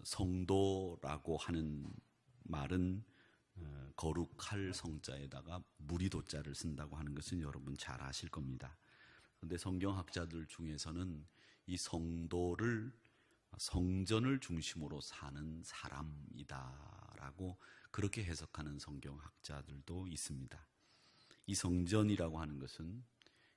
성도라고 하는 말은 거룩할 성자에다가 무리도자를 쓴다고 하는 것은 여러분 잘 아실 겁니다. 그런데 성경학자들 중에서는 이 성도를 성전을 중심으로 사는 사람이다라고 그렇게 해석하는 성경학자들도 있습니다. 이 성전이라고 하는 것은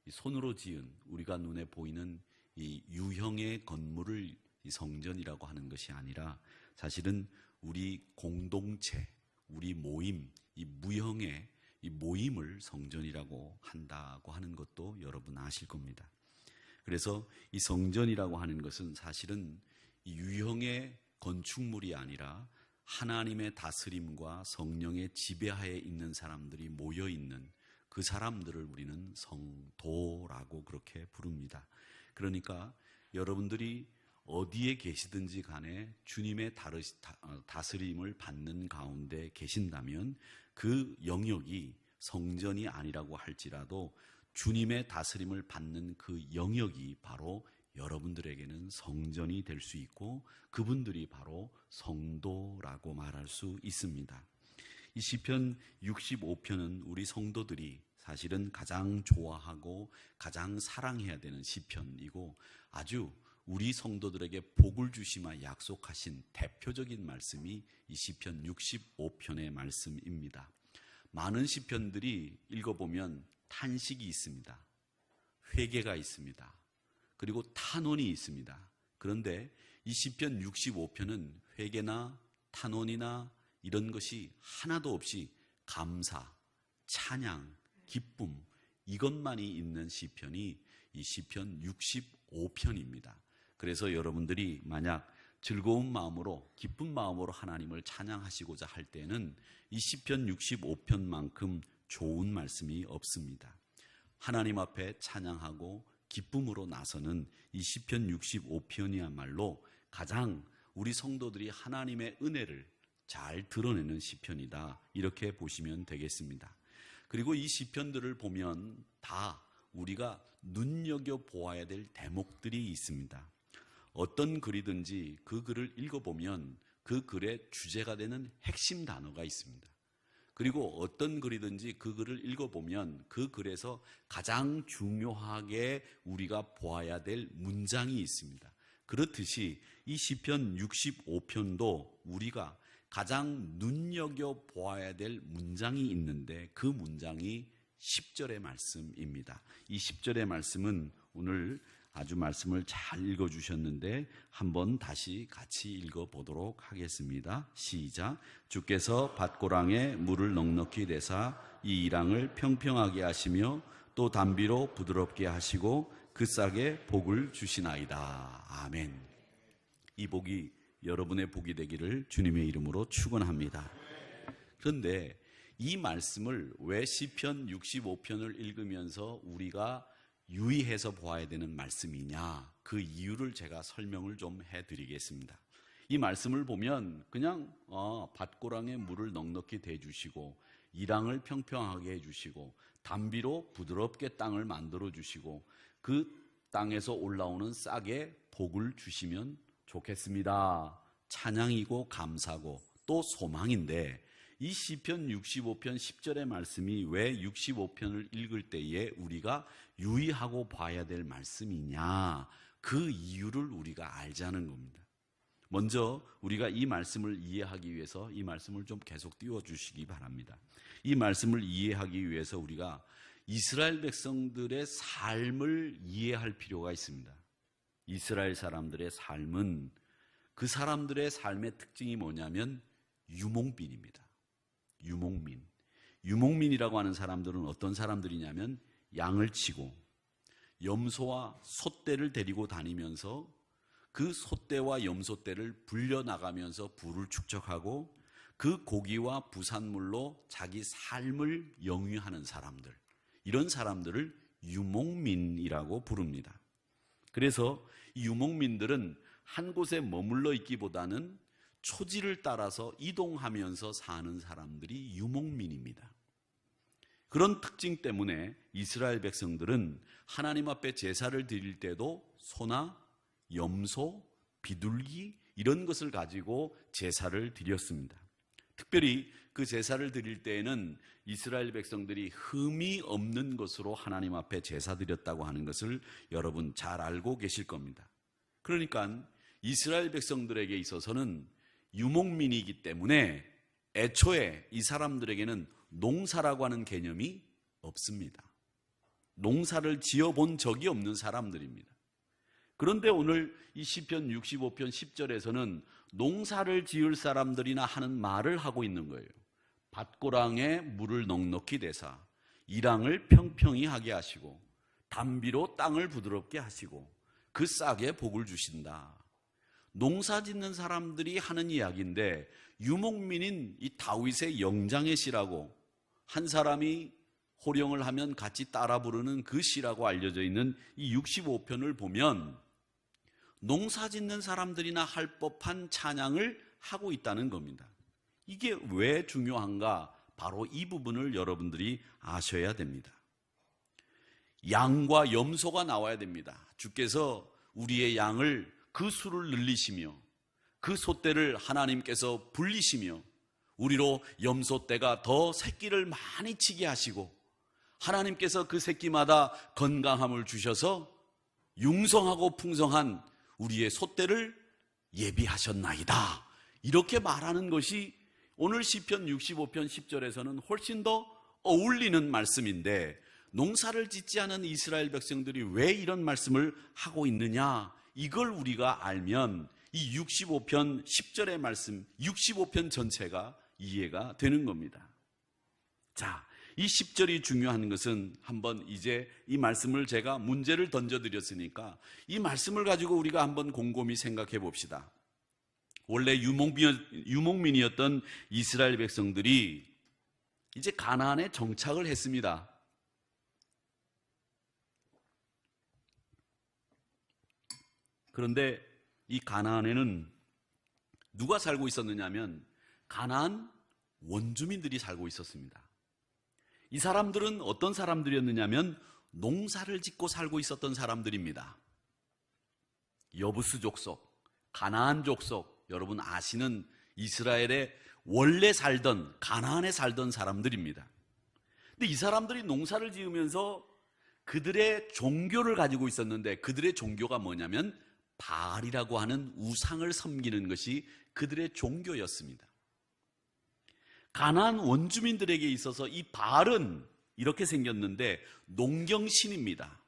이 손으로 지은 우리가 눈에 보이는 이 유형의 건물을 이 성전이라고 하는 것이 아니라 사실은 우리 공동체, 우리 모임, 이 무형의 이 모임을 성전이라고 한다고 하는 것도 여러분 아실 겁니다. 그래서 이 성전이라고 하는 것은 사실은 이 유형의 건축물이 아니라 하나님의 다스림과 성령의 지배하에 있는 사람들이 모여 있는 그 사람들을 우리는 성도라고 그렇게 부릅니다. 그러니까 여러분들이 어디에 계시든지 간에 주님의 다스림을 받는 가운데 계신다면 그 영역이 성전이 아니라고 할지라도 주님의 다스림을 받는 그 영역이 바로 여러분들에게는 성전이 될 수 있고 그분들이 바로 성도라고 말할 수 있습니다. 이 시편 65편은 우리 성도들이 사실은 가장 좋아하고 가장 사랑해야 되는 시편이고 아주 우리 성도들에게 복을 주시마 약속하신 대표적인 말씀이 이 시편 65편의 말씀입니다. 많은 시편들이 읽어보면 탄식이 있습니다. 회개가 있습니다. 그리고 탄원이 있습니다. 그런데 이 시편 65편은 회개나 탄원이나 이런 것이 하나도 없이 감사, 찬양, 기쁨 이것만이 있는 시편이 이 시편 65편입니다. 그래서 여러분들이 만약 즐거운 마음으로 기쁜 마음으로 하나님을 찬양하시고자 할 때는 이 시편 65편만큼 좋은 말씀이 없습니다. 하나님 앞에 찬양하고 기쁨으로 나서는 이 시편 65편이야말로 가장 우리 성도들이 하나님의 은혜를 잘 드러내는 시편이다 이렇게 보시면 되겠습니다. 그리고 이 시편들을 보면 다 우리가 눈여겨보아야 될 대목들이 있습니다. 어떤 글이든지 그 글을 읽어보면 그 글의 주제가 되는 핵심 단어가 있습니다. 그리고 어떤 글이든지 그 글을 읽어보면 그 글에서 가장 중요하게 우리가 보아야 될 문장이 있습니다. 그렇듯이 이 시편 65편도 우리가 가장 눈여겨보아야 될 문장이 있는데 그 문장이 10절의 말씀입니다. 이 10절의 말씀은 오늘 아주 말씀을 잘 읽어주셨는데 한번 다시 같이 읽어보도록 하겠습니다. 시작. 주께서 밭고랑에 물을 넉넉히 내사 이 이랑을 평평하게 하시며 또 담비로 부드럽게 하시고 그 싹에 복을 주시나이다. 아멘. 이 복이 여러분의 복이 되기를 주님의 이름으로 축원합니다. 그런데 이 말씀을 왜 시편 65편을 읽으면서 우리가 유의해서 보아야 되는 말씀이냐 그 이유를 제가 설명을 좀 해드리겠습니다. 이 말씀을 보면 그냥 밭고랑에 물을 넉넉히 대주시고 이랑을 평평하게 해주시고 담비로 부드럽게 땅을 만들어 주시고 그 땅에서 올라오는 싹에 복을 주시면 좋겠습니다. 찬양이고 감사고 또 소망인데 이 시편 65편 10절의 말씀이 왜 65편을 읽을 때에 우리가 유의하고 봐야 될 말씀이냐 그 이유를 우리가 알자는 겁니다. 먼저 우리가 이 말씀을 이해하기 위해서 이 말씀을 좀 계속 띄워주시기 바랍니다. 이 말씀을 이해하기 위해서 우리가 이스라엘 백성들의 삶을 이해할 필요가 있습니다. 이스라엘 사람들의 삶은 그 사람들의 삶의 특징이 뭐냐면 유목민입니다. 유목민이라고 하는 사람들은 어떤 사람들이냐면 양을 치고 염소와 솥대를 데리고 다니면서 그 솥대와 염소대를 불려나가면서 부를 축적하고 그 고기와 부산물로 자기 삶을 영위하는 사람들, 이런 사람들을 유목민이라고 부릅니다. 그래서 이 유목민들은 한 곳에 머물러 있기보다는 초지를 따라서 이동하면서 사는 사람들이 유목민입니다. 그런 특징 때문에 이스라엘 백성들은 하나님 앞에 제사를 드릴 때도 소나 염소, 비둘기 이런 것을 가지고 제사를 드렸습니다. 특별히 그 제사를 드릴 때에는 이스라엘 백성들이 흠이 없는 것으로 하나님 앞에 제사 드렸다고 하는 것을 여러분 잘 알고 계실 겁니다. 그러니까 이스라엘 백성들에게 있어서는 유목민이기 때문에 애초에 이 사람들에게는 농사라고 하는 개념이 없습니다. 농사를 지어본 적이 없는 사람들입니다. 그런데 오늘 이 시편 65편 10절에서는 농사를 지을 사람들이나 하는 말을 하고 있는 거예요. 밭고랑에 물을 넉넉히 대사 이랑을 평평히 하게 하시고 담비로 땅을 부드럽게 하시고 그 싹에 복을 주신다. 농사 짓는 사람들이 하는 이야기인데 유목민인 이 다윗의 영장의 시라고 한 사람이 호령을 하면 같이 따라 부르는 그 시라고 알려져 있는 이 65편을 보면 농사 짓는 사람들이나 할 법한 찬양을 하고 있다는 겁니다. 이게 왜 중요한가? 바로 이 부분을 여러분들이 아셔야 됩니다. 양과 염소가 나와야 됩니다. 주께서 우리의 양을 그 수를 늘리시며 그 소떼를 하나님께서 불리시며 우리로 염소떼가 더 새끼를 많이 치게 하시고 하나님께서 그 새끼마다 건강함을 주셔서 융성하고 풍성한 우리의 소떼를 예비하셨나이다. 이렇게 말하는 것이 오늘 시편 65편 10절에서는 훨씬 더 어울리는 말씀인데 농사를 짓지 않은 이스라엘 백성들이 왜 이런 말씀을 하고 있느냐? 이걸 우리가 알면 이 65편 10절의 말씀, 65편 전체가 이해가 되는 겁니다. 자, 이 10절이 중요한 것은 한번 이제 이 말씀을 제가 문제를 던져드렸으니까 이 말씀을 가지고 우리가 한번 곰곰이 생각해 봅시다. 원래 유목민이었던 이스라엘 백성들이 이제 가나안에 정착을 했습니다. 그런데 이 가나안에는 누가 살고 있었느냐 하면 가나안 원주민들이 살고 있었습니다. 이 사람들은 어떤 사람들이었느냐 하면 농사를 짓고 살고 있었던 사람들입니다. 여부스 족속, 가나안 족속, 여러분 아시는 이스라엘에 원래 살던 가나안에 살던 사람들입니다. 근데 이 사람들이 농사를 지으면서 그들의 종교를 가지고 있었는데 그들의 종교가 뭐냐면 바알이라고 하는 우상을 섬기는 것이 그들의 종교였습니다. 가나안 원주민들에게 있어서 이 바알은 이렇게 생겼는데 농경신입니다.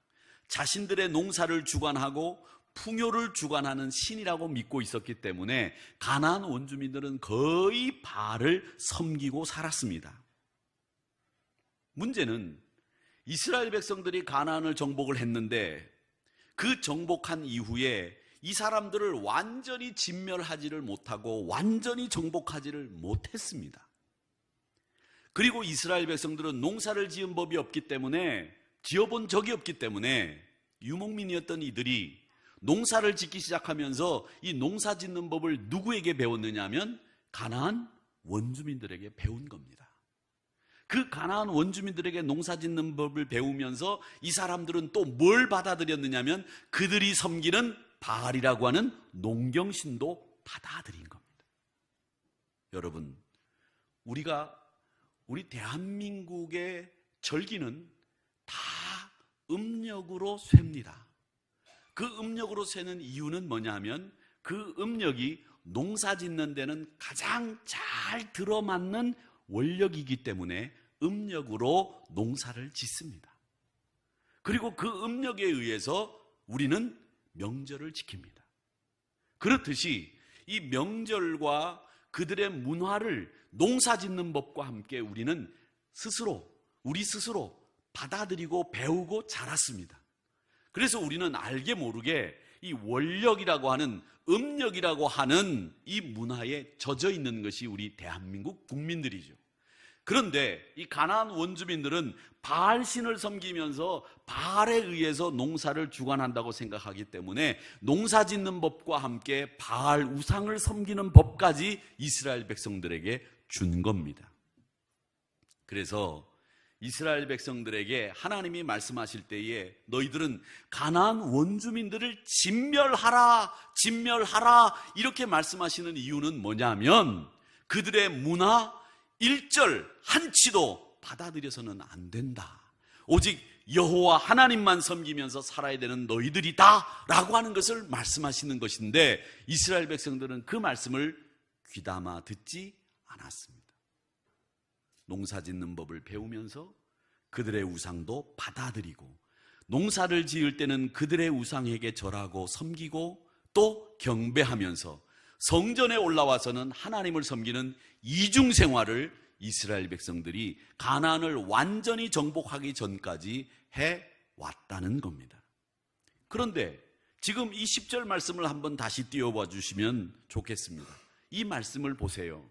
자신들의 농사를 주관하고 풍요를 주관하는 신이라고 믿고 있었기 때문에 가나안 원주민들은 거의 바알을 섬기고 살았습니다. 문제는 이스라엘 백성들이 가나안을 정복을 했는데 그 정복한 이후에 이 사람들을 완전히 진멸하지를 못하고 완전히 정복하지를 못했습니다. 그리고 이스라엘 백성들은 농사를 지은 법이 없기 때문에 지어본 적이 없기 때문에 유목민이었던 이들이 농사를 짓기 시작하면서 이 농사 짓는 법을 누구에게 배웠느냐 하면 가나안 원주민들에게 배운 겁니다. 그 가나안 원주민들에게 농사 짓는 법을 배우면서 이 사람들은 또 뭘 받아들였느냐 하면 그들이 섬기는 바알이라고 하는 농경신도 받아들인 겁니다. 여러분, 우리 대한민국의 절기는 다 음력으로 셉니다. 그 음력으로 세는 이유는 뭐냐 하면 그 음력이 농사 짓는 데는 가장 잘 들어맞는 원력이기 때문에 음력으로 농사를 짓습니다. 그리고 그 음력에 의해서 우리는 명절을 지킵니다. 그렇듯이 이 명절과 그들의 문화를 농사 짓는 법과 함께 우리는 우리 스스로 받아들이고 배우고 자랐습니다. 그래서 우리는 알게 모르게 이 원력이라고 하는 음력이라고 하는 이 문화에 젖어 있는 것이 우리 대한민국 국민들이죠. 그런데 이 가나안 원주민들은 바알 신을 섬기면서 바알에 의해서 농사를 주관한다고 생각하기 때문에 농사 짓는 법과 함께 바알 우상을 섬기는 법까지 이스라엘 백성들에게 준 겁니다. 그래서 이스라엘 백성들에게 하나님이 말씀하실 때에 너희들은 가나안 원주민들을 진멸하라 이렇게 말씀하시는 이유는 뭐냐면 그들의 문화 일절 한치도 받아들여서는 안 된다. 오직 여호와 하나님만 섬기면서 살아야 되는 너희들이다 라고 하는 것을 말씀하시는 것인데 이스라엘 백성들은 그 말씀을 귀담아 듣지 않았습니다. 농사짓는 법을 배우면서 그들의 우상도 받아들이고 농사를 지을 때는 그들의 우상에게 절하고 섬기고 또 경배하면서 성전에 올라와서는 하나님을 섬기는 이중 생활을 이스라엘 백성들이 가나안을 완전히 정복하기 전까지 해왔다는 겁니다. 그런데 지금 이 10절 말씀을 한번 다시 띄워봐 주시면 좋겠습니다. 이 말씀을 보세요.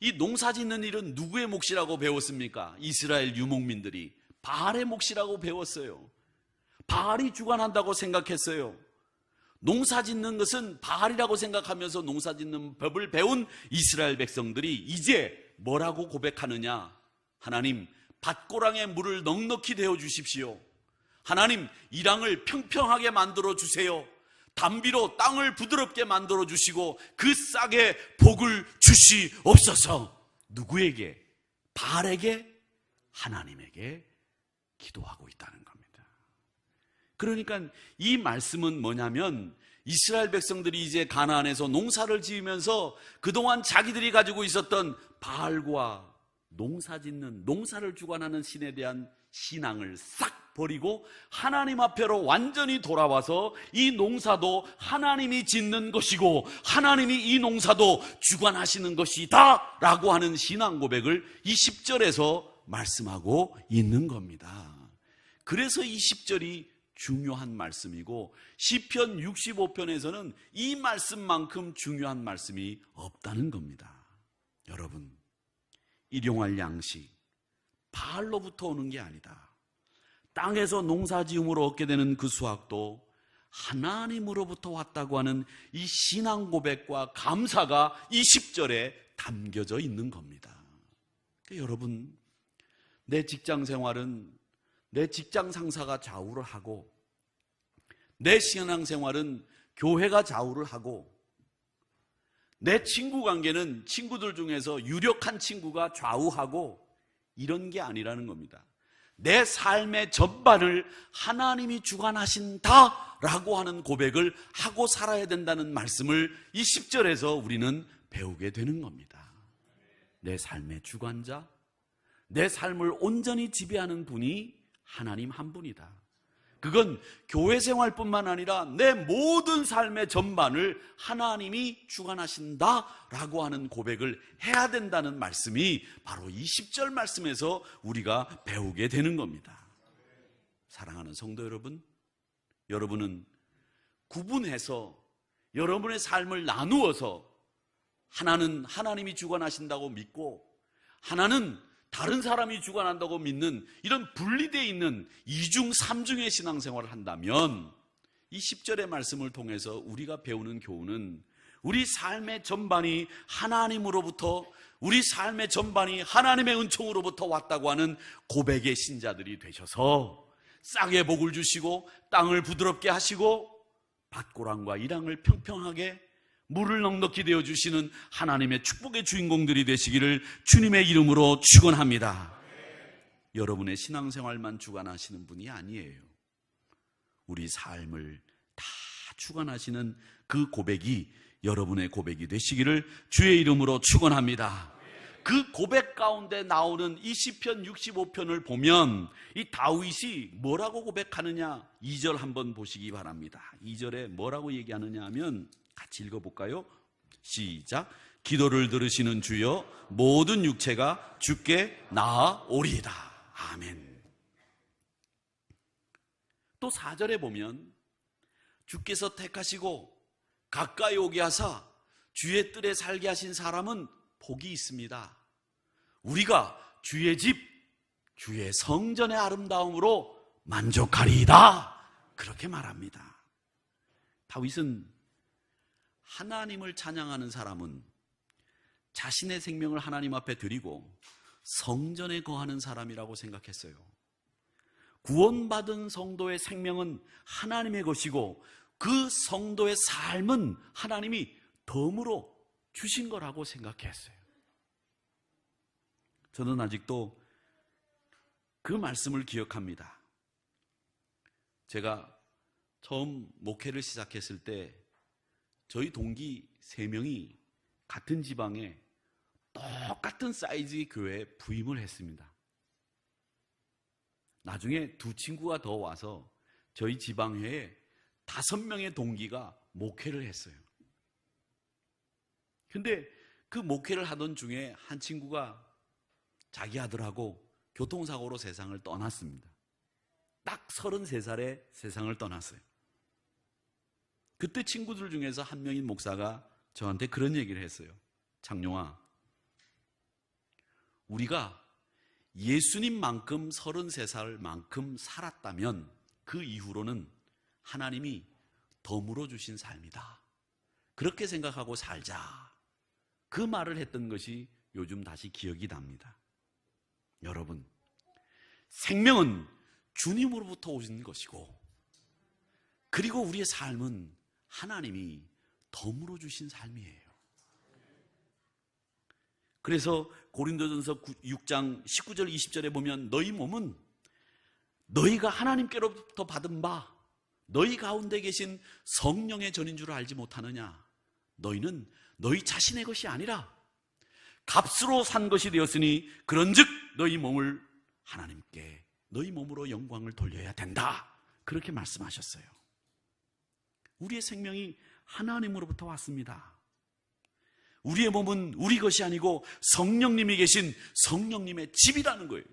이 농사 짓는 일은 누구의 몫이라고 배웠습니까? 이스라엘 유목민들이 바알의 몫이라고 배웠어요. 바알이 주관한다고 생각했어요. 농사 짓는 것은 바알이라고 생각하면서 농사 짓는 법을 배운 이스라엘 백성들이 이제 뭐라고 고백하느냐? 하나님, 밭고랑에 물을 넉넉히 대어 주십시오. 하나님, 이 땅을 평평하게 만들어 주세요. 담비로 땅을 부드럽게 만들어 주시고 그 싹에 복을 주시옵소서. 누구에게? 바알에게? 하나님에게 기도하고 있다는 겁니다. 그러니까 이 말씀은 뭐냐면 이스라엘 백성들이 이제 가나안에서 농사를 지으면서 그동안 자기들이 가지고 있었던 바알과 농사짓는, 농사를 주관하는 신에 대한 신앙을 싹 버리고 하나님 앞에로 완전히 돌아와서 이 농사도 하나님이 짓는 것이고 하나님이 이 농사도 주관하시는 것이다 라고 하는 신앙 고백을 이 10절에서 말씀하고 있는 겁니다. 그래서 이 10절이 중요한 말씀이고 시편 65편에서는 이 말씀만큼 중요한 말씀이 없다는 겁니다. 여러분, 일용할 양식 바알로부터 오는 게 아니다. 땅에서 농사지음으로 얻게 되는 그 수확도 하나님으로부터 왔다고 하는 이 신앙 고백과 감사가 이 10절에 담겨져 있는 겁니다. 그러니까 여러분, 내 직장 생활은 내 직장 상사가 좌우를 하고 내 신앙 생활은 교회가 좌우를 하고 내 친구 관계는 친구들 중에서 유력한 친구가 좌우하고 이런 게 아니라는 겁니다. 내 삶의 전반을 하나님이 주관하신다라고 하는 고백을 하고 살아야 된다는 말씀을 이 10절에서 우리는 배우게 되는 겁니다. 내 삶의 주관자, 내 삶을 온전히 지배하는 분이 하나님 한 분이다. 그건 교회 생활뿐만 아니라 내 모든 삶의 전반을 하나님이 주관하신다라고 하는 고백을 해야 된다는 말씀이 바로 이 10절 말씀에서 우리가 배우게 되는 겁니다. 사랑하는 성도 여러분, 여러분은 구분해서 여러분의 삶을 나누어서 하나는 하나님이 주관하신다고 믿고 하나는 다른 사람이 주관한다고 믿는 이런 분리되어 있는 이중 삼중의 신앙생활을 한다면 이 10절의 말씀을 통해서 우리가 배우는 교훈은 우리 삶의 전반이 하나님으로부터, 우리 삶의 전반이 하나님의 은총으로부터 왔다고 하는 고백의 신자들이 되셔서 싹의 복을 주시고 땅을 부드럽게 하시고 밭고랑과 이 땅을 평평하게 물을 넉넉히 되어 주시는 하나님의 축복의 주인공들이 되시기를 주님의 이름으로 축원합니다. 여러분의 신앙생활만 주관하시는 분이 아니에요. 우리 삶을 다 주관하시는 그 고백이 여러분의 고백이 되시기를 주의 이름으로 축원합니다. 그 고백 가운데 나오는 이 시편 65편을 보면 이 다윗이 뭐라고 고백하느냐 2절 한번 보시기 바랍니다. 2절에 뭐라고 얘기하느냐 하면 같이 읽어볼까요? 시작. 기도를 들으시는 주여 모든 육체가 주께 나아오리이다. 아멘. 또 4절에 보면 주께서 택하시고 가까이 오게 하사 주의 뜰에 살게 하신 사람은 복이 있습니다. 우리가 주의 집, 주의 성전의 아름다움으로 만족하리이다. 그렇게 말합니다. 다윗은 하나님을 찬양하는 사람은 자신의 생명을 하나님 앞에 드리고 성전에 거하는 사람이라고 생각했어요. 구원받은 성도의 생명은 하나님의 것이고 그 성도의 삶은 하나님이 덤으로 주신 거라고 생각했어요. 저는 아직도 그 말씀을 기억합니다. 제가 처음 목회를 시작했을 때 저희 동기 3명이 같은 지방에 똑같은 사이즈의 교회에 부임을 했습니다. 나중에 2 친구가 더 와서 저희 지방회에 5명의 동기가 목회를 했어요. 근데 그 목회를 하던 중에 한 친구가 자기 아들하고 교통사고로 세상을 떠났습니다. 딱 33살에 세상을 떠났어요. 그때 친구들 중에서 한 명인 목사가 저한테 그런 얘기를 했어요. 장용아, 우리가 예수님만큼 33살만큼 살았다면 그 이후로는 하나님이 덤으로 주신 삶이다. 그렇게 생각하고 살자. 그 말을 했던 것이 요즘 다시 기억이 납니다. 여러분, 생명은 주님으로부터 오신 것이고 그리고 우리의 삶은 하나님이 덤으로 주신 삶이에요. 그래서 고린도전서 6장 19절 20절에 보면 너희 몸은 너희가 하나님께로부터 받은 바 너희 가운데 계신 성령의 전인 줄 알지 못하느냐. 너희는 너희 자신의 것이 아니라 값으로 산 것이 되었으니 그런즉 너희 몸을 하나님께 너희 몸으로 영광을 돌려야 된다. 그렇게 말씀하셨어요. 우리의 생명이 하나님으로부터 왔습니다. 우리의 몸은 우리 것이 아니고 성령님이 계신 성령님의 집이라는 거예요.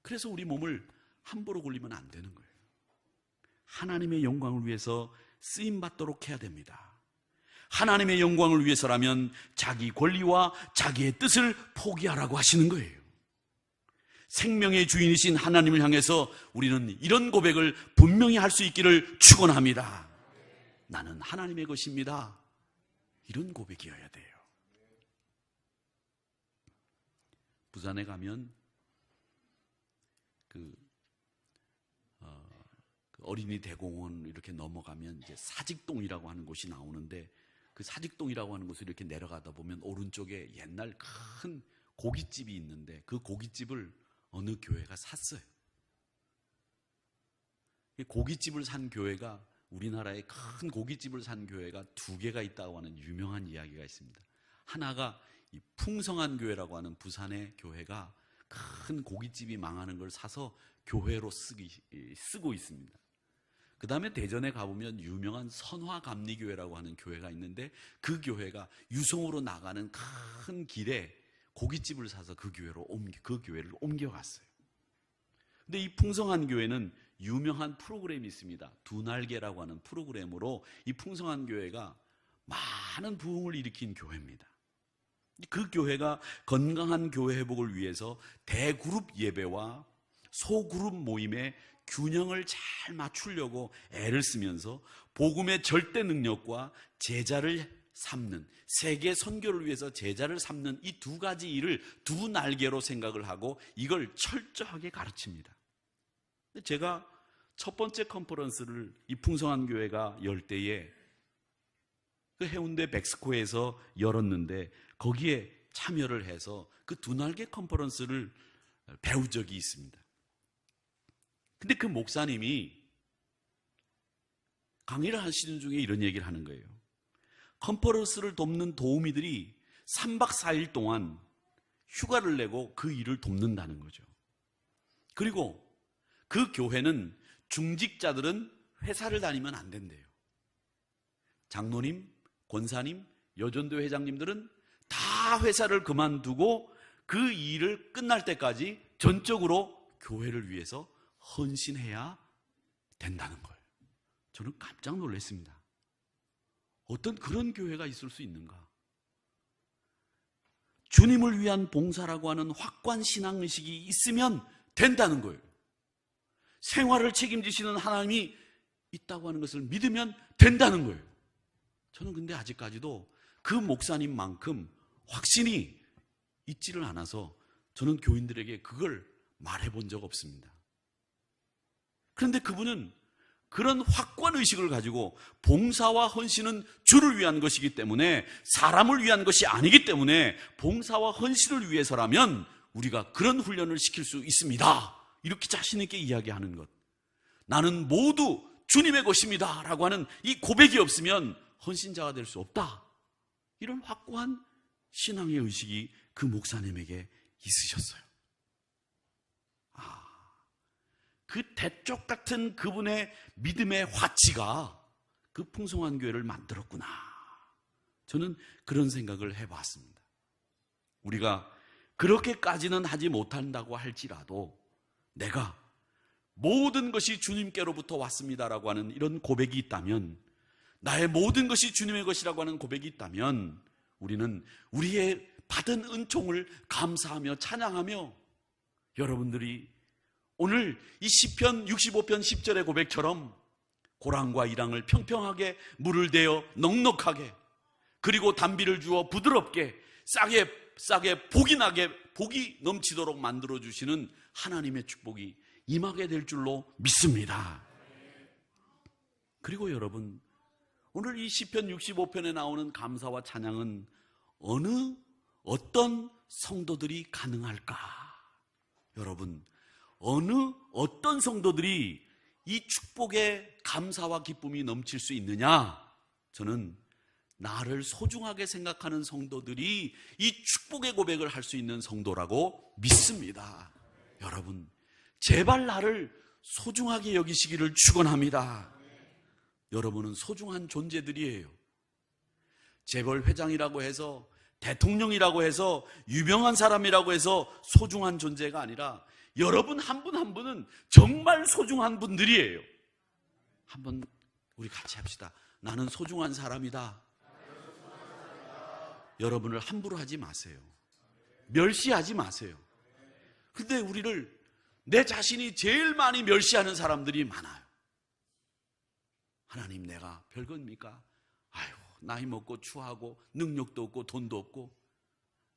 그래서 우리 몸을 함부로 굴리면 안 되는 거예요. 하나님의 영광을 위해서 쓰임받도록 해야 됩니다. 하나님의 영광을 위해서라면 자기 권리와 자기의 뜻을 포기하라고 하시는 거예요. 생명의 주인이신 하나님을 향해서 우리는 이런 고백을 분명히 할 수 있기를 축원합니다. 나는 하나님의 것입니다. 이런 고백이어야 돼요. 부산에 가면 어린이 대공원 이렇게 넘어가면 이제 사직동이라고 하는 곳이 나오는데 그 사직동이라고 하는 곳을 이렇게 내려가다 보면 오른쪽에 옛날 큰 고깃집이 있는데 그 고깃집을 어느 교회가 샀어요. 고깃집을 산 교회가 우리나라에 큰 고깃집을 산 교회가 2개가 있다고 하는 유명한 이야기가 있습니다. 하나가 이 풍성한 교회라고 하는 부산의 교회가 큰 고깃집이 망하는 걸 사서 교회로 쓰고 있습니다. 그 다음에 대전에 가보면 유명한 선화감리교회라고 하는 교회가 있는데 그 교회가 유성으로 나가는 큰 길에 고깃집을 사서 그 교회를 옮겨갔어요. 근데 이 풍성한 교회는 유명한 프로그램이 있습니다. 2날개라고 하는 프로그램으로 이 풍성한 교회가 많은 부흥을 일으킨 교회입니다. 그 교회가 건강한 교회 회복을 위해서 대그룹 예배와 소그룹 모임의 균형을 잘 맞추려고 애를 쓰면서 복음의 절대 능력과 제자를 삼는, 세계 선교를 위해서 제자를 삼는 이 2가지 일을 2날개로 생각을 하고 이걸 철저하게 가르칩니다. 제가 첫 번째 컨퍼런스를 이 풍성한 교회가 열 때에 그 해운대 백스코에서 열었는데 거기에 참여를 해서 그 2날개 컨퍼런스를 배운 적이 있습니다. 근데 그 목사님이 강의를 하시는 중에 이런 얘기를 하는 거예요. 컨퍼런스를 돕는 도우미들이 3박 4일 동안 휴가를 내고 그 일을 돕는다는 거죠. 그리고 그 교회는 중직자들은 회사를 다니면 안 된대요. 장로님, 권사님, 여전도 회장님들은 다 회사를 그만두고 그 일을 끝날 때까지 전적으로 교회를 위해서 헌신해야 된다는 거예요. 저는 깜짝 놀랐습니다. 어떤 그런 교회가 있을 수 있는가? 주님을 위한 봉사라고 하는 확고한 신앙의식이 있으면 된다는 거예요. 생활을 책임지시는 하나님이 있다고 하는 것을 믿으면 된다는 거예요. 저는 근데 아직까지도 그 목사님만큼 확신이 있지를 않아서 저는 교인들에게 그걸 말해본 적 없습니다. 그런데 그분은 그런 확고한 의식을 가지고 봉사와 헌신은 주를 위한 것이기 때문에, 사람을 위한 것이 아니기 때문에 봉사와 헌신을 위해서라면 우리가 그런 훈련을 시킬 수 있습니다. 이렇게 자신 있게 이야기하는 것. 나는 모두 주님의 것입니다 라고 하는 이 고백이 없으면 헌신자가 될 수 없다. 이런 확고한 신앙의 의식이 그 목사님에게 있으셨어요. 그 대쪽 같은 그분의 믿음의 화치가 그 풍성한 교회를 만들었구나. 저는 그런 생각을 해봤습니다. 우리가 그렇게까지는 하지 못한다고 할지라도 내가 모든 것이 주님께로부터 왔습니다라고 하는 이런 고백이 있다면, 나의 모든 것이 주님의 것이라고 하는 고백이 있다면, 우리는 우리의 받은 은총을 감사하며 찬양하며, 여러분들이 오늘 이 시편 65편 10절의 고백처럼 고랑과 이랑을 평평하게, 물을 대어 넉넉하게, 그리고 단비를 주어 부드럽게 싸게 복이 나게, 복이 넘치도록 만들어주시는 하나님의 축복이 임하게 될 줄로 믿습니다. 그리고 여러분, 오늘 이 시편 65편에 나오는 감사와 찬양은 어떤 성도들이 가능할까? 여러분, 어떤 성도들이 이 축복의 감사와 기쁨이 넘칠 수 있느냐? 저는 나를 소중하게 생각하는 성도들이 이 축복의 고백을 할 수 있는 성도라고 믿습니다. 여러분, 제발 나를 소중하게 여기시기를 축원합니다. 여러분은 소중한 존재들이에요. 재벌 회장이라고 해서, 대통령이라고 해서, 유명한 사람이라고 해서 소중한 존재가 아니라 여러분 한 분 한 분은 정말 소중한 분들이에요. 한번 우리 같이 합시다. 나는 소중한 사람이다. 여러분을 함부로 하지 마세요. 멸시하지 마세요. 근데 우리를, 내 자신이 제일 많이 멸시하는 사람들이 많아요. 하나님, 내가 별겁니까? 아유, 나이 먹고 추하고 능력도 없고 돈도 없고.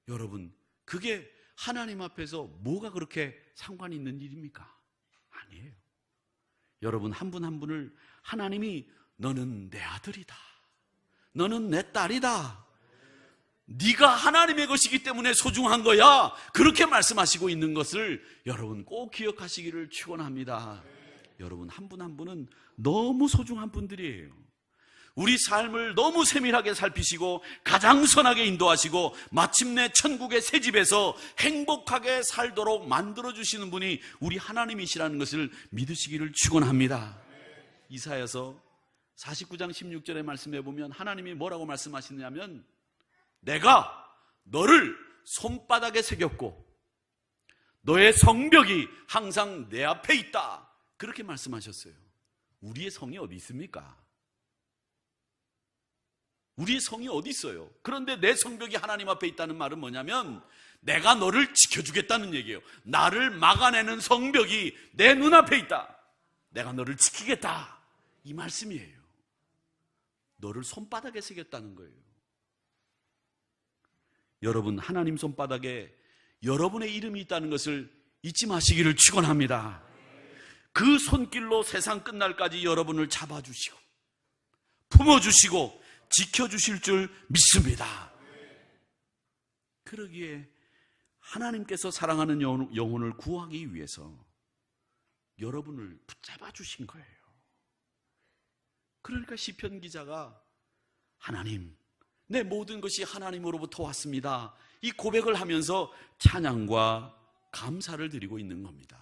여러분, 그게 하나님 앞에서 뭐가 그렇게 상관이 있는 일입니까? 아니에요. 여러분 한 분 한 분을 하나님이 너는 내 아들이다, 너는 내 딸이다, 네가 하나님의 것이기 때문에 소중한 거야, 그렇게 말씀하시고 있는 것을 여러분 꼭 기억하시기를 축원합니다. 여러분 한 분 한 분은 너무 소중한 분들이에요. 우리 삶을 너무 세밀하게 살피시고 가장 선하게 인도하시고 마침내 천국의 새 집에서 행복하게 살도록 만들어주시는 분이 우리 하나님이시라는 것을 믿으시기를 축원합니다. 이사야서 49장 16절의 말씀에 보면 하나님이 뭐라고 말씀하시냐면, 내가 너를 손바닥에 새겼고 너의 성벽이 항상 내 앞에 있다, 그렇게 말씀하셨어요. 우리의 성이 어디 있습니까? 우리의 성이 어디 있어요? 그런데 내 성벽이 하나님 앞에 있다는 말은 뭐냐면, 내가 너를 지켜주겠다는 얘기예요. 나를 막아내는 성벽이 내 눈앞에 있다, 내가 너를 지키겠다, 이 말씀이에요. 너를 손바닥에 새겼다는 거예요. 여러분, 하나님 손바닥에 여러분의 이름이 있다는 것을 잊지 마시기를 축원합니다. 그 손길로 세상 끝날까지 여러분을 잡아주시고 품어주시고 지켜주실 줄 믿습니다. 그러기에 하나님께서 사랑하는 영혼을 구하기 위해서 여러분을 붙잡아 주신 거예요. 그러니까 시편 기자가 하나님, 내 모든 것이 하나님으로부터 왔습니다, 이 고백을 하면서 찬양과 감사를 드리고 있는 겁니다.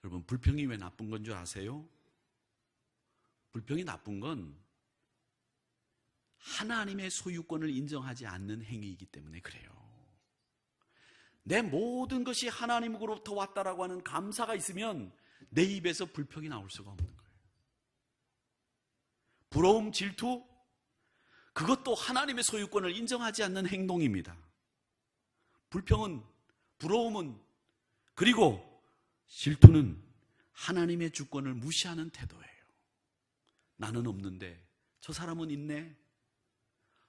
여러분, 불평이 왜 나쁜 건 줄 아세요? 불평이 나쁜 건 하나님의 소유권을 인정하지 않는 행위이기 때문에 그래요. 내 모든 것이 하나님으로부터 왔다라고 하는 감사가 있으면 내 입에서 불평이 나올 수가 없는 거예요. 부러움, 질투, 그것도 하나님의 소유권을 인정하지 않는 행동입니다. 불평은, 부러움은, 그리고 질투는 하나님의 주권을 무시하는 태도예요. 나는 없는데 저 사람은 있네.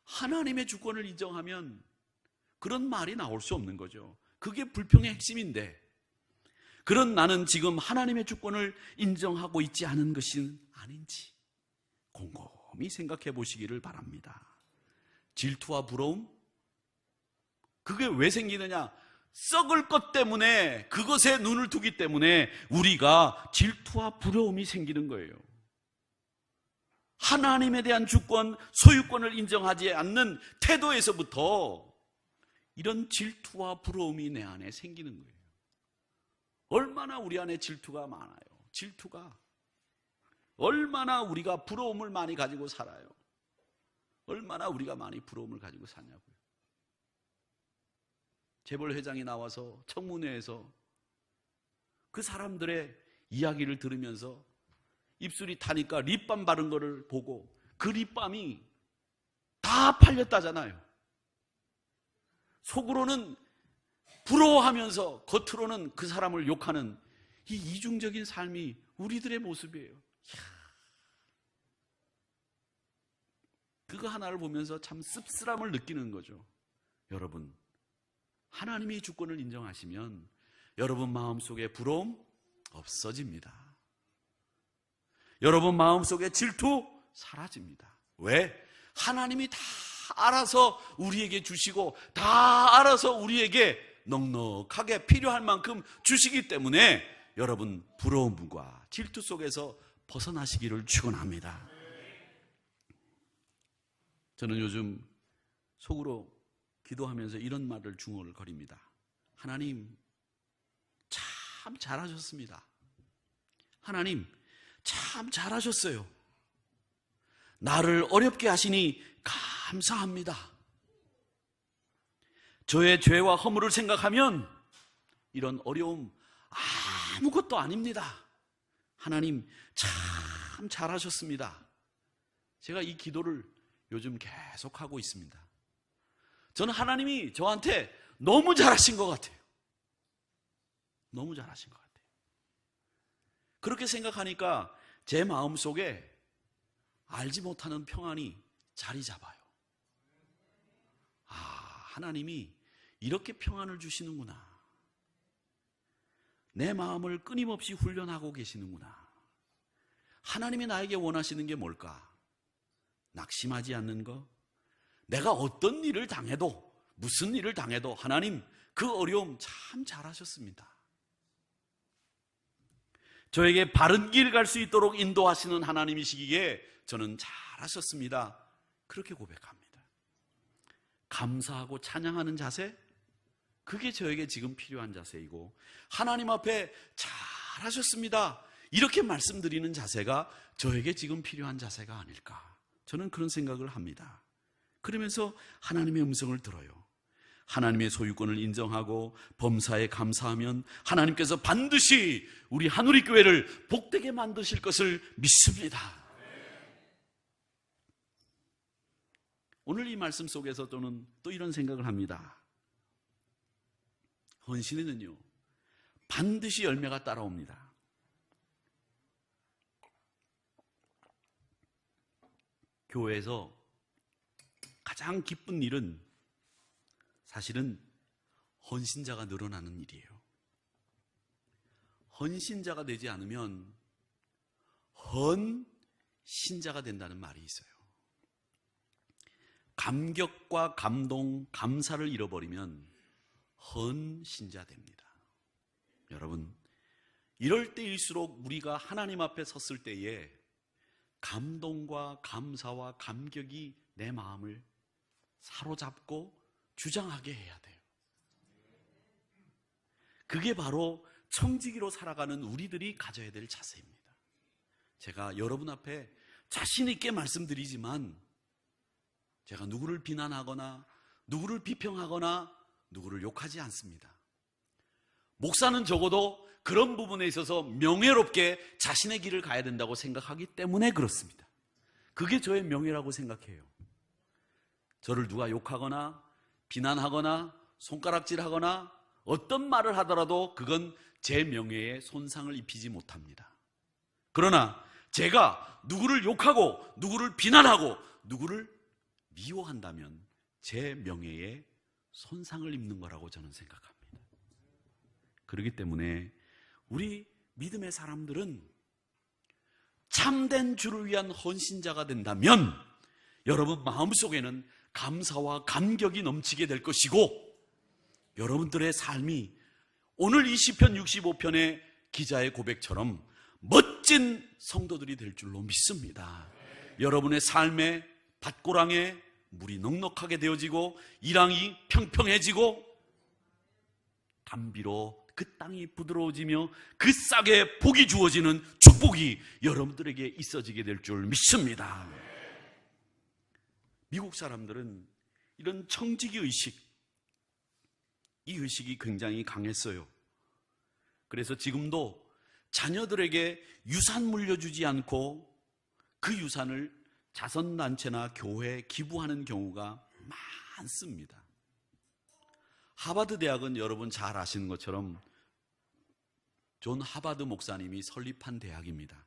하나님의 주권을 인정하면 그런 말이 나올 수 없는 거죠. 그게 불평의 핵심인데, 그런 나는 지금 하나님의 주권을 인정하고 있지 않은 것이 아닌지 곰곰이 생각해 보시기를 바랍니다. 질투와 부러움? 그게 왜 생기느냐? 썩을 것 때문에, 그것에 눈을 두기 때문에 우리가 질투와 부러움이 생기는 거예요. 하나님에 대한 주권, 소유권을 인정하지 않는 태도에서부터 이런 질투와 부러움이 내 안에 생기는 거예요. 얼마나 우리 안에 질투가 많아요. 질투가. 얼마나 우리가 부러움을 많이 가지고 살아요. 얼마나 우리가 많이 부러움을 가지고 사냐고요. 재벌회장이 나와서 청문회에서 그 사람들의 이야기를 들으면서 입술이 타니까 립밤 바른 거를 보고 그 립밤이 다 팔렸다잖아요. 속으로는 부러워하면서 겉으로는 그 사람을 욕하는 이 이중적인 삶이 우리들의 모습이에요. 그거 하나를 보면서 참 씁쓸함을 느끼는 거죠. 여러분, 하나님이 주권을 인정하시면 여러분 마음속에 부러움 없어집니다. 여러분 마음속에 질투 사라집니다. 왜? 하나님이 다 알아서 우리에게 주시고 다 알아서 우리에게 넉넉하게 필요할 만큼 주시기 때문에 여러분 부러움과 질투 속에서 벗어나시기를 축원합니다. 저는 요즘 속으로 기도하면서 이런 말을 중얼거립니다. 하나님 참 잘하셨습니다. 하나님 참 잘하셨어요. 나를 어렵게 하시니 감사합니다. 저의 죄와 허물을 생각하면 이런 어려움 아무것도 아닙니다. 하나님 참 잘하셨습니다. 제가 이 기도를 요즘 계속 하고 있습니다. 저는 하나님이 저한테 너무 잘하신 것 같아요. 너무 잘하신 것 같아요. 그렇게 생각하니까 제 마음속에 알지 못하는 평안이 자리 잡아요. 하나님이 이렇게 평안을 주시는구나. 내 마음을 끊임없이 훈련하고 계시는구나. 하나님이 나에게 원하시는 게 뭘까? 낙심하지 않는 것. 내가 어떤 일을 당해도, 무슨 일을 당해도 하나님 그 어려움 참 잘하셨습니다. 저에게 바른 길 갈 수 있도록 인도하시는 하나님이시기에 저는 잘하셨습니다. 그렇게 고백합니다. 감사하고 찬양하는 자세, 그게 저에게 지금 필요한 자세이고, 하나님 앞에 잘하셨습니다 이렇게 말씀드리는 자세가 저에게 지금 필요한 자세가 아닐까, 저는 그런 생각을 합니다. 그러면서 하나님의 음성을 들어요. 하나님의 소유권을 인정하고 범사에 감사하면 하나님께서 반드시 우리 한우리교회를 복되게 만드실 것을 믿습니다. 오늘 이 말씀 속에서 저는 또 이런 생각을 합니다. 헌신에는요 반드시 열매가 따라옵니다. 교회에서 가장 기쁜 일은 사실은 헌신자가 늘어나는 일이에요. 헌신자가 되지 않으면 헌신자가 된다는 말이 있어요. 감격과 감동, 감사를 잃어버리면 헌신자 됩니다. 여러분, 이럴 때일수록 우리가 하나님 앞에 섰을 때에 감동과 감사와 감격이 내 마음을 사로잡고 주장하게 해야 돼요. 그게 바로 청지기로 살아가는 우리들이 가져야 될 자세입니다. 제가 여러분 앞에 자신 있게 말씀드리지만 제가 누구를 비난하거나 누구를 비평하거나 누구를 욕하지 않습니다. 목사는 적어도 그런 부분에 있어서 명예롭게 자신의 길을 가야 된다고 생각하기 때문에 그렇습니다. 그게 저의 명예라고 생각해요. 저를 누가 욕하거나 비난하거나 손가락질하거나 어떤 말을 하더라도 그건 제 명예에 손상을 입히지 못합니다. 그러나 제가 누구를 욕하고 누구를 비난하고 누구를 미워한다면 제 명예에 손상을 입는 거라고 저는 생각합니다. 그렇기 때문에 우리 믿음의 사람들은 참된 주를 위한 헌신자가 된다면 여러분 마음속에는 감사와 감격이 넘치게 될 것이고, 여러분들의 삶이 오늘 이 시편 65편의 기자의 고백처럼 멋진 성도들이 될 줄로 믿습니다. 여러분의 삶의 밭고랑에 물이 넉넉하게 되어지고 이랑이 평평해지고 담비로 그 땅이 부드러워지며 그 싹에 복이 주어지는 축복이 여러분들에게 있어지게 될 줄 믿습니다. 미국 사람들은 이런 청지기 의식, 이 의식이 굉장히 강했어요. 그래서 지금도 자녀들에게 유산 물려주지 않고 그 유산을 자선단체나 교회에 기부하는 경우가 많습니다. 하버드 대학은 여러분 잘 아시는 것처럼 존 하버드 목사님이 설립한 대학입니다.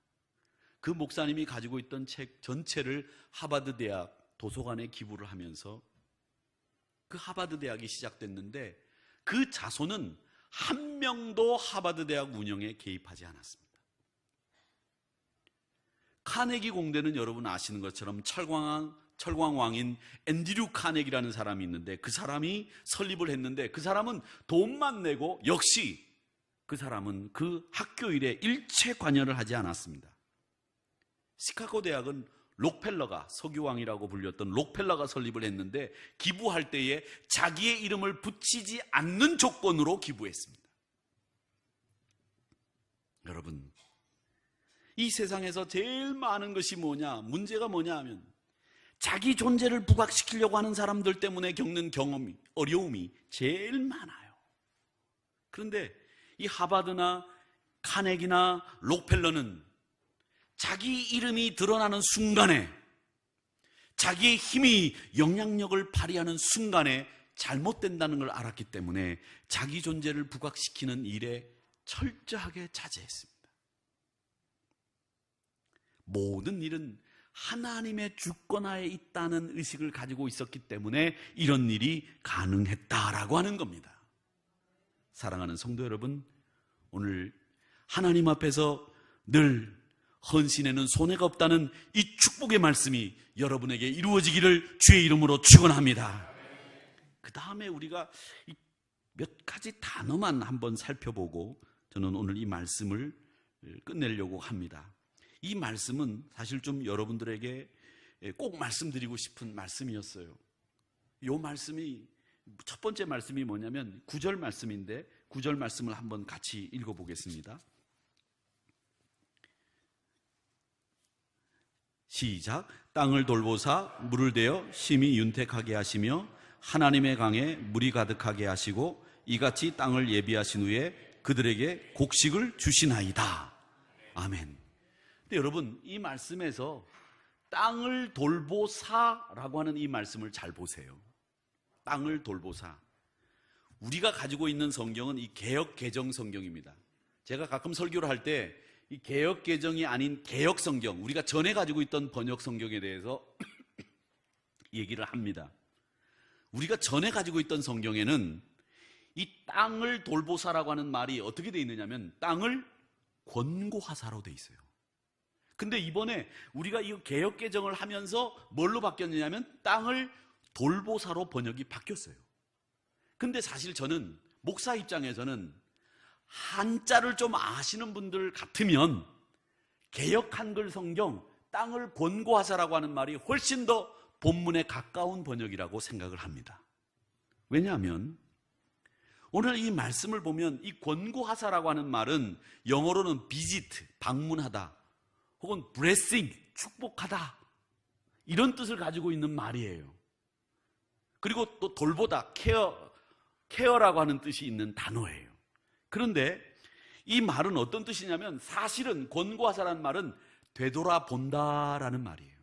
그 목사님이 가지고 있던 책 전체를 하버드 대학 도서관에 기부를 하면서 그 하버드 대학이 시작됐는데 그 자손은 한 명도 하버드 대학 운영에 개입하지 않았습니다. 카네기 공대는 여러분 아시는 것처럼 철광왕인 앤드류 카네기라는 사람이 있는데 그 사람이 설립을 했는데 그 사람은 돈만 내고 역시 그 사람은 그 학교 일에 일체 관여를 하지 않았습니다. 시카고 대학은 록펠러가, 석유왕이라고 불렸던 록펠러가 설립을 했는데 기부할 때에 자기의 이름을 붙이지 않는 조건으로 기부했습니다. 여러분, 이 세상에서 제일 많은 것이 뭐냐, 문제가 뭐냐 하면 자기 존재를 부각시키려고 하는 사람들 때문에 겪는 경험이, 어려움이 제일 많아요. 그런데 이 하버드나 카네기나 록펠러는 자기 이름이 드러나는 순간에, 자기의 힘이 영향력을 발휘하는 순간에 잘못된다는 걸 알았기 때문에 자기 존재를 부각시키는 일에 철저하게 자제했습니다. 모든 일은 하나님의 주권하에 있다는 의식을 가지고 있었기 때문에 이런 일이 가능했다라고 하는 겁니다. 사랑하는 성도 여러분, 오늘 하나님 앞에서 늘 헌신에는 손해가 없다는 이 축복의 말씀이 여러분에게 이루어지기를 주의 이름으로 축원합니다. 그 다음에 우리가 몇 가지 단어만 한번 살펴보고 저는 오늘 이 말씀을 끝내려고 합니다. 이 말씀은 사실 좀 여러분들에게 꼭 말씀드리고 싶은 말씀이었어요. 이 말씀이, 첫 번째 말씀이 뭐냐면 9절 말씀인데 9절 말씀을 한번 같이 읽어보겠습니다. 시작. 땅을 돌보사 물을 대어 심히 윤택하게 하시며 하나님의 강에 물이 가득하게 하시고 이같이 땅을 예비하신 후에 그들에게 곡식을 주시나이다. 아멘. 근데 여러분, 이 말씀에서 땅을 돌보사라고 하는 이 말씀을 잘 보세요. 땅을 돌보사. 우리가 가지고 있는 성경은 이 개역 개정 성경입니다. 제가 가끔 설교를 할 때 이 개역 개정이 아닌 개역 성경, 우리가 전에 가지고 있던 번역 성경에 대해서 얘기를 합니다. 우리가 전에 가지고 있던 성경에는 이 땅을 돌보사라고 하는 말이 어떻게 되어 있느냐면 땅을 권고하사로 되어 있어요. 근데 이번에 우리가 이 개역 개정을 하면서 뭘로 바뀌었느냐면 땅을 돌보사로 번역이 바뀌었어요. 근데 사실 저는 목사 입장에서는 한자를 좀 아시는 분들 같으면 개역 한글 성경 땅을 권고하사라고 하는 말이 훨씬 더 본문에 가까운 번역이라고 생각을 합니다. 왜냐하면 오늘 이 말씀을 보면 이 권고하사라고 하는 말은 영어로는 visit, 방문하다, 혹은 blessing, 축복하다, 이런 뜻을 가지고 있는 말이에요. 그리고 또 돌보다, 케어라고 하는 뜻이 있는 단어예요. 그런데 이 말은 어떤 뜻이냐면 사실은 권고하사라는 말은 되돌아본다라는 말이에요.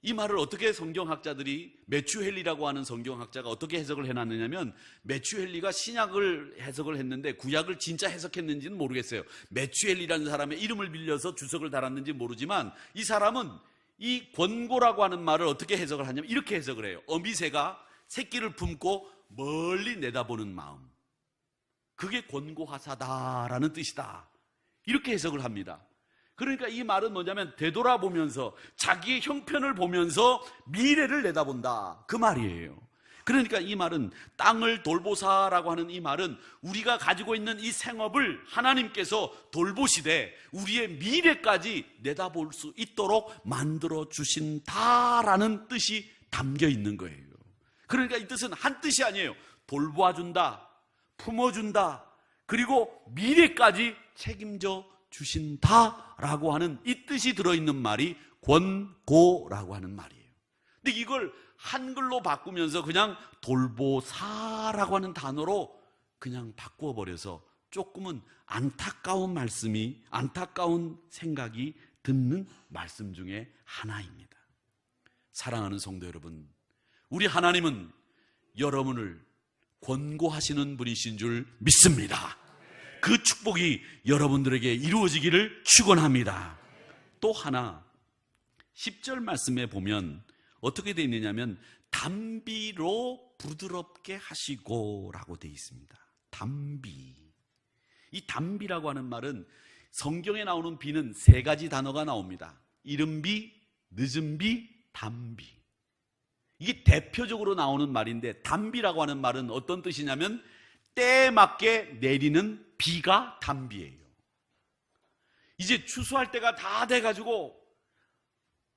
이 말을 어떻게 성경학자들이, 매튜 헨리라고 하는 성경학자가 어떻게 해석을 해놨느냐면, 매튜 헨리가 신약을 해석을 했는데 구약을 진짜 해석했는지는 모르겠어요. 매튜 헨리라는 사람의 이름을 빌려서 주석을 달았는지 모르지만 이 사람은 이 권고라고 하는 말을 어떻게 해석을 하냐면 이렇게 해석을 해요. 어미새가 새끼를 품고 멀리 내다보는 마음, 그게 권고하사다라는 뜻이다, 이렇게 해석을 합니다. 그러니까 이 말은 뭐냐면 되돌아보면서 자기의 형편을 보면서 미래를 내다본다, 그 말이에요. 그러니까 이 말은 땅을 돌보사라고 하는 이 말은 우리가 가지고 있는 이 생업을 하나님께서 돌보시되 우리의 미래까지 내다볼 수 있도록 만들어 주신다라는 뜻이 담겨 있는 거예요. 그러니까 이 뜻은 한 뜻이 아니에요. 돌보아준다, 품어준다, 그리고 미래까지 책임져 주신다라고 하는 이 뜻이 들어있는 말이 권고라고 하는 말이에요. 근데 이걸 한글로 바꾸면서 그냥 돌보사라고 하는 단어로 그냥 바꾸어버려서 조금은 안타까운 말씀이, 안타까운 생각이 듣는 말씀 중에 하나입니다. 사랑하는 성도 여러분, 우리 하나님은 여러분을 권고하시는 분이신 줄 믿습니다. 그 축복이 여러분들에게 이루어지기를 축원합니다. 또 하나 10절 말씀에 보면 어떻게 되어 있느냐면 담비로 부드럽게 하시고 라고 되어 있습니다. 담비. 이 담비라고 하는 말은 성경에 나오는 비는 세 가지 단어가 나옵니다. 이른비, 늦은비, 담비. 이게 대표적으로 나오는 말인데, 담비라고 하는 말은 어떤 뜻이냐면 때에 맞게 내리는 비가 담비예요. 이제 추수할 때가 다 돼가지고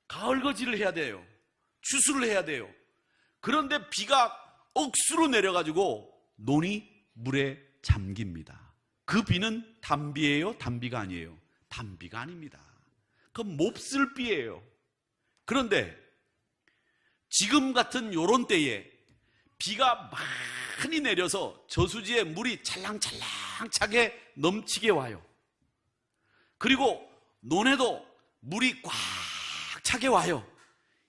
가을거지를 해야 돼요. 추수를 해야 돼요. 그런데 비가 억수로 내려가지고 논이 물에 잠깁니다. 그 비는 담비예요? 담비가 아니에요? 담비가 아닙니다. 그건 몹쓸 비예요. 그런데 지금 같은 요런 때에 비가 많이 내려서 저수지에 물이 찰랑찰랑 차게 넘치게 와요. 그리고 논에도 물이 꽉 차게 와요.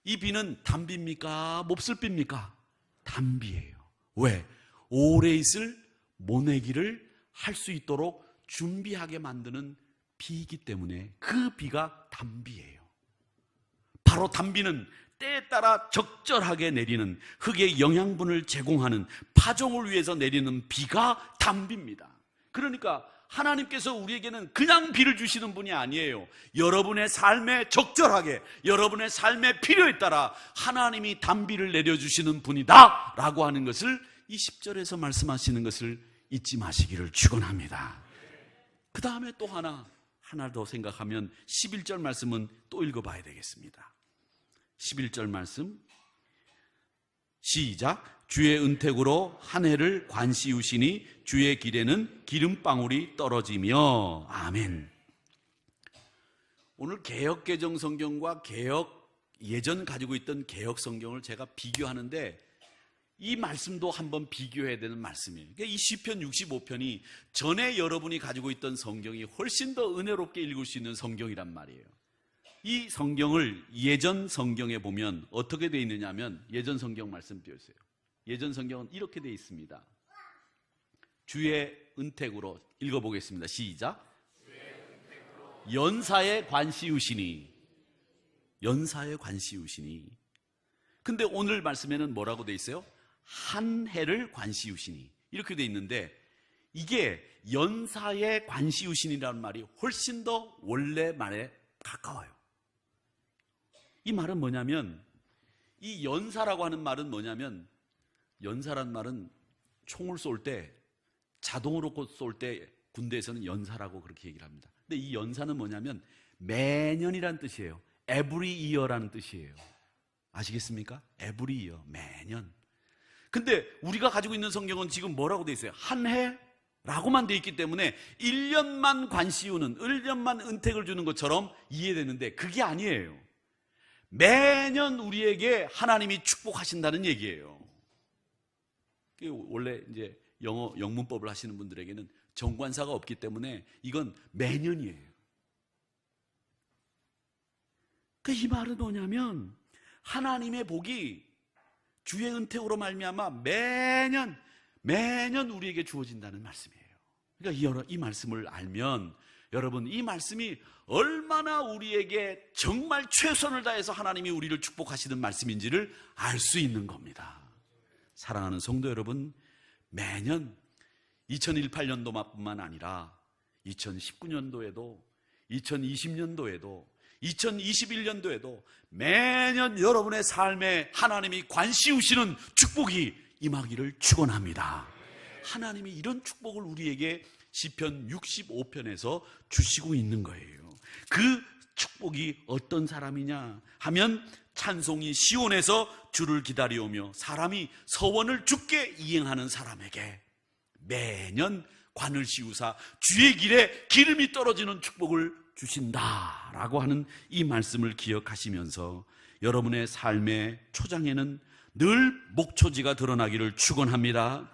이 비는 담비입니까? 몹쓸비입니까? 담비예요. 왜? 오래 있을 모내기를 할 수 있도록 준비하게 만드는 비이기 때문에 그 비가 담비예요. 바로 담비는 때에 따라 적절하게 내리는, 흙의 영양분을 제공하는, 파종을 위해서 내리는 비가 담비입니다. 그러니까 하나님께서 우리에게는 그냥 비를 주시는 분이 아니에요. 여러분의 삶에 적절하게, 여러분의 삶의 필요에 따라 하나님이 담비를 내려주시는 분이다 라고 하는 것을 이 10절에서 말씀하시는 것을 잊지 마시기를 축원합니다. 그 다음에 또 하나 더 생각하면 11절 말씀은 또 읽어봐야 되겠습니다. 11절 말씀 시작. 주의 은택으로 한 해를 관시우시니 주의 길에는 기름방울이 떨어지며. 아멘. 오늘 개역개정 성경과 예전 가지고 있던 개역 성경을 제가 비교하는데 이 말씀도 한번 비교해야 되는 말씀이에요. 그러니까 이 시편 65편이 전에 여러분이 가지고 있던 성경이 훨씬 더 은혜롭게 읽을 수 있는 성경이란 말이에요. 이 성경을 예전 성경에 보면 어떻게 되어 있느냐 하면, 예전 성경 말씀 띄워주세요. 예전 성경은 이렇게 되어 있습니다. 주의 은택으로 읽어보겠습니다. 시작. 연사에 관시우시니. 연사에 관시우시니. 근데 오늘 말씀에는 뭐라고 되어 있어요? 한 해를 관시우시니. 이렇게 되어 있는데 이게 연사에 관시우시니라는 말이 훨씬 더 원래 말에 가까워요. 이 말은 뭐냐면, 이 연사라고 하는 말은 뭐냐면, 연사라는 말은 총을 쏠 때, 자동으로 쏠 때 군대에서는 연사라고 그렇게 얘기를 합니다. 근데 이 연사는 뭐냐면 매년이라는 뜻이에요. every year라는 뜻이에요. 아시겠습니까? every year, 매년. 근데 우리가 가지고 있는 성경은 지금 뭐라고 되어 있어요? 한 해라고만 되어 있기 때문에 1년만 관시우는, 1년만 은택을 주는 것처럼 이해되는데 그게 아니에요. 매년 우리에게 하나님이 축복하신다는 얘기예요. 원래 이제 영어 영문법을 하시는 분들에게는 정관사가 없기 때문에 이건 매년이에요. 이 말은 뭐냐면 하나님의 복이 주의 은택으로 말미암아 매년 우리에게 주어진다는 말씀이에요. 그러니까 이 말씀을 알면 여러분, 이 말씀이 얼마나 우리에게 정말 최선을 다해서 하나님이 우리를 축복하시는 말씀인지를 알 수 있는 겁니다. 사랑하는 성도 여러분, 매년 2018년도뿐만 아니라 2019년도에도 2020년도에도 2021년도에도 매년 여러분의 삶에 하나님이 관씌우시는 축복이 임하기를 축원합니다. 하나님이 이런 축복을 우리에게 시편 65편에서 주시고 있는 거예요. 그 축복이 어떤 사람이냐 하면 찬송이 시온에서 주를 기다려오며 사람이 서원을 주께 이행하는 사람에게 매년 관을 씌우사 주의 길에 기름이 떨어지는 축복을 주신다라고 하는 이 말씀을 기억하시면서 여러분의 삶의 초장에는 늘 목초지가 드러나기를 축원합니다.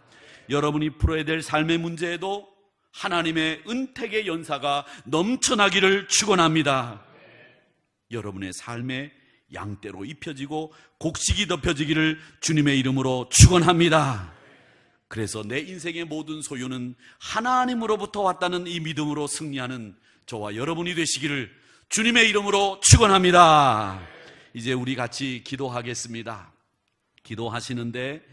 여러분이 풀어야 될 삶의 문제에도 하나님의 은택의 연사가 넘쳐나기를 축원합니다. 여러분의 삶에 양떼로 입혀지고 곡식이 덮여지기를 주님의 이름으로 축원합니다. 그래서 내 인생의 모든 소유는 하나님으로부터 왔다는 이 믿음으로 승리하는 저와 여러분이 되시기를 주님의 이름으로 축원합니다. 이제 우리 같이 기도하겠습니다. 기도하시는데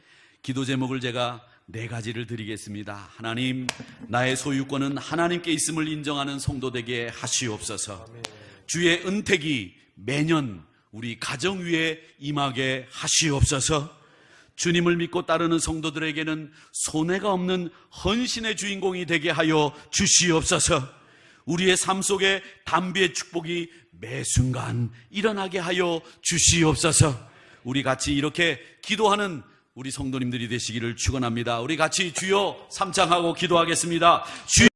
기도 제목을 제가 4가지를 드리겠습니다. 하나님, 나의 소유권은 하나님께 있음을 인정하는 성도 되게 하시옵소서. 주의 은택이 매년 우리 가정 위에 임하게 하시옵소서. 주님을 믿고 따르는 성도들에게는 손해가 없는 헌신의 주인공이 되게 하여 주시옵소서. 우리의 삶 속에 담비의 축복이 매 순간 일어나게 하여 주시옵소서. 우리 같이 이렇게 기도하는 우리 성도님들이 되시기를 축원합니다. 우리 같이 주여 삼창하고 기도하겠습니다.